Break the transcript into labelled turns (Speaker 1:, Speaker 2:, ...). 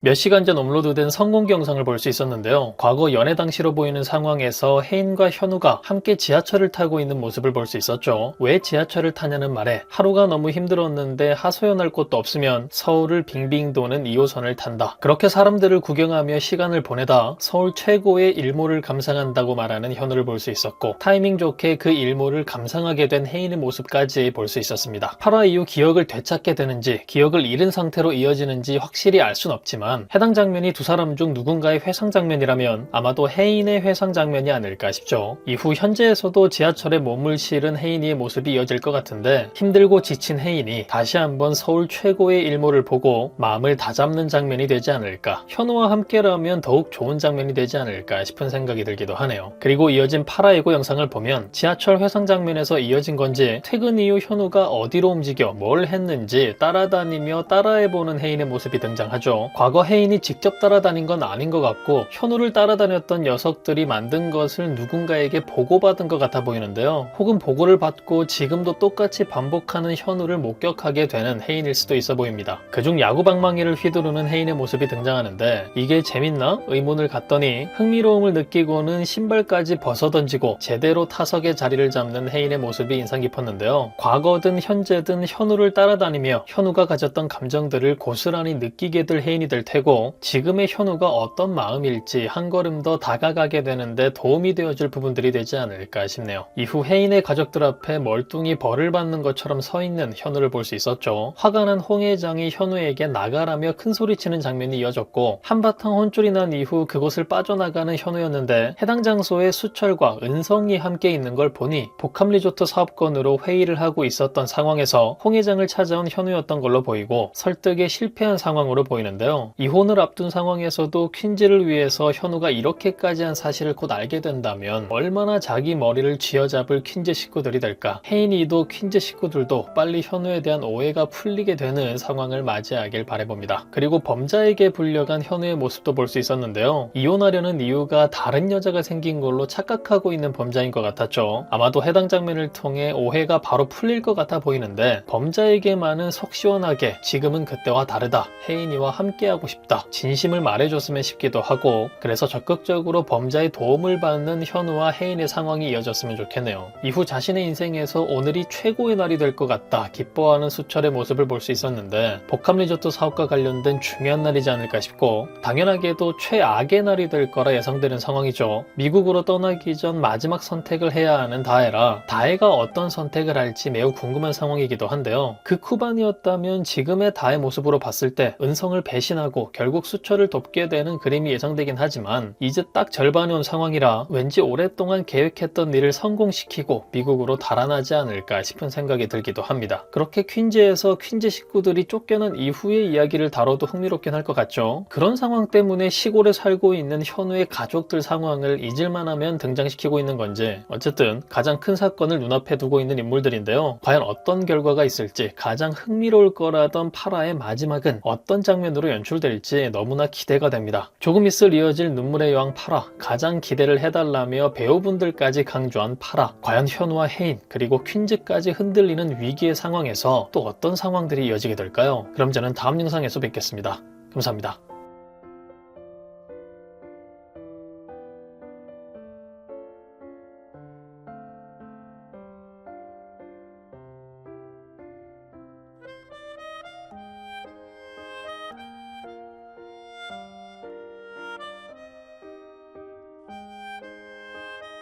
Speaker 1: 몇 시간 전 업로드된 성공기 영상을 볼 수 있었는데요. 과거 연애 당시로 보이는 상황에서 혜인과 현우가 함께 지하철을 타고 있는 모습을 볼 수 있었죠. 왜 지하철을 타냐는 말에 하루가 너무 힘들었는데 하소연할 곳도 없으면 서울을 빙빙 도는 2호선을 탄다. 그렇게 사람들을 구경하며 시간을 보내다 서울 최고의 일몰을 감상한다고 말하는 현우를 볼 수 있었고, 타이밍 좋게 그 일몰을 감상하게 된 혜인의 모습까지 볼 수 있었습니다. 8화 이후 기억을 되찾게 되는지 기억을 잃은 상태로 이어지는지 확실히 알 순 없지만 해당 장면이 두 사람 중 누군가의 회상 장면이라면 아마도 혜인의 회상 장면이 아닐까 싶죠. 이후 현재에서도 지하철에 몸을 실은 혜인이의 모습이 이어질 것 같은데, 힘들고 지친 혜인이 다시 한번 서울 최고의 일몰을 보고 마음을 다잡는 장면이 되지 않을까, 현우와 함께라면 더욱 좋은 장면이 되지 않을까 싶은 생각이 들기도 하네요. 그리고 이어진 8화 예고 영상을 보면 지하철 회상 장면에서 이어진 건지 퇴근 이후 현우가 어디로 움직여 뭘 했는지 따라다니며 따라해보는 혜인의 모습이 등장하죠. 과거 혜인이 직접 따라다닌 건 아닌 것 같고, 현우를 따라다녔던 녀석들이 만든 것을 누군가에게 보고받은 것 같아 보이는데요. 혹은 보고를 받고 지금도 똑같이 반복하는 현우를 목격하게 되는 혜인일 수도 있어 보입니다. 그중 야구방망이를 휘두르는 혜인의 모습이 등장하는데, 이게 재밌나? 의문을 갖더니 흥미로움을 느끼고는 신발까지 벗어던지고 제대로 타석의 자리를 잡는 혜인의 모습이 인상 깊었는데요. 과거든 현재든 현우를 따라다니며 현우가 가졌던 감정들을 고스란히 느끼게 될 혜인이 될 테고, 지금의 현우가 어떤 마음일지 한 걸음 더 다가가게 되는데 도움이 되어줄 부분들이 되지 않을까 싶네요. 이후 혜인의 가족들 앞에 멀뚱히 벌을 받는 것처럼 서 있는 현우를 볼 수 있었죠. 화가 난 홍 회장이 현우에게 나가라며 큰 소리치는 장면이 이어졌고, 한바탕 혼쭐이 난 이후 그곳을 빠져나가는 현우였는데, 해당 장소에 수철과 은성이 함께 있는 걸 보니 복합리조트 사업권으로 회의를 하고 있었던 상황에서 홍 회장을 찾아온 현우였던 걸로 보이고, 설득에 실패한 상황으로 보이는데요. 이혼을 앞둔 상황에서도 퀸즈를 위해서 현우가 이렇게까지 한 사실을 곧 알게 된다면 얼마나 자기 머리를 쥐어잡을 퀸즈 식구들이 될까. 혜인이도 퀸즈 식구들도 빨리 현우에 대한 오해가 풀리게 되는 상황을 맞이하길 바라봅니다. 그리고 범자에게 불려간 현우의 모습도 볼 수 있었는데요. 이혼하려는 이유가 다른 여자가 생긴 걸로 착각하고 있는 범자인 것 같았죠. 아마도 해당 장면을 통해 오해가 바로 풀릴 것 같아 보이는데, 범자에게만은 속 시원하게 지금은 그때와 다르다, 혜인이와 함께하고 싶다, 진심을 말해줬으면 싶기도 하고, 그래서 적극적으로 범자의 도움을 받는 현우와 혜인의 상황이 이어졌으면 좋겠네요. 이후 자신의 인생에서 오늘이 최고의 날이 될 것 같다 기뻐하는 수철의 모습을 볼 수 있었는데, 복합리조트 사업과 관련된 중요한 날이지 않을까 싶고, 당연하게도 최악의 날이 될 거라 예상되는 상황이죠. 미국으로 떠나기 전 마지막 선택을 해야 하는 다혜가 어떤 선택을 할지 매우 궁금한 상황이기도 한데요. 극후반이었다면 지금의 다혜 모습으로 봤을 때 은성을 배신하고 결국 수철을 돕게 되는 그림이 예상되긴 하지만, 이제 딱 절반이 온 상황이라 왠지 오랫동안 계획했던 일을 성공시키고 미국으로 달아나지 않을까 싶은 생각이 들기도 합니다. 그렇게 퀸즈에서 퀸즈 식구들이 쫓겨난 이후의 이야기를 다뤄도 흥미롭긴 할 것 같죠. 그런 상황 때문에 시골에 살고 있는 현우의 가족들 상황을 잊을만하면 등장시키고 있는 건지, 어쨌든 가장 큰 사건을 눈앞에 두고 있는 인물들인데요. 과연 어떤 결과가 있을지, 가장 흥미로울 거라던 8화의 마지막은 어떤 장면으로 연출될지 너무나 기대가 됩니다. 조금 있을 이어질 눈물의 여왕 8화, 가장 기대를 해달라며 배우분들까지 강조한 8화, 과연 현우와 혜인 그리고 퀸즈까지 흔들리는 위기의 상황에서 또 어떤 상황들이 이어지게 될까요? 그럼 저는 다음 영상에서 뵙겠습니다. 감사합니다.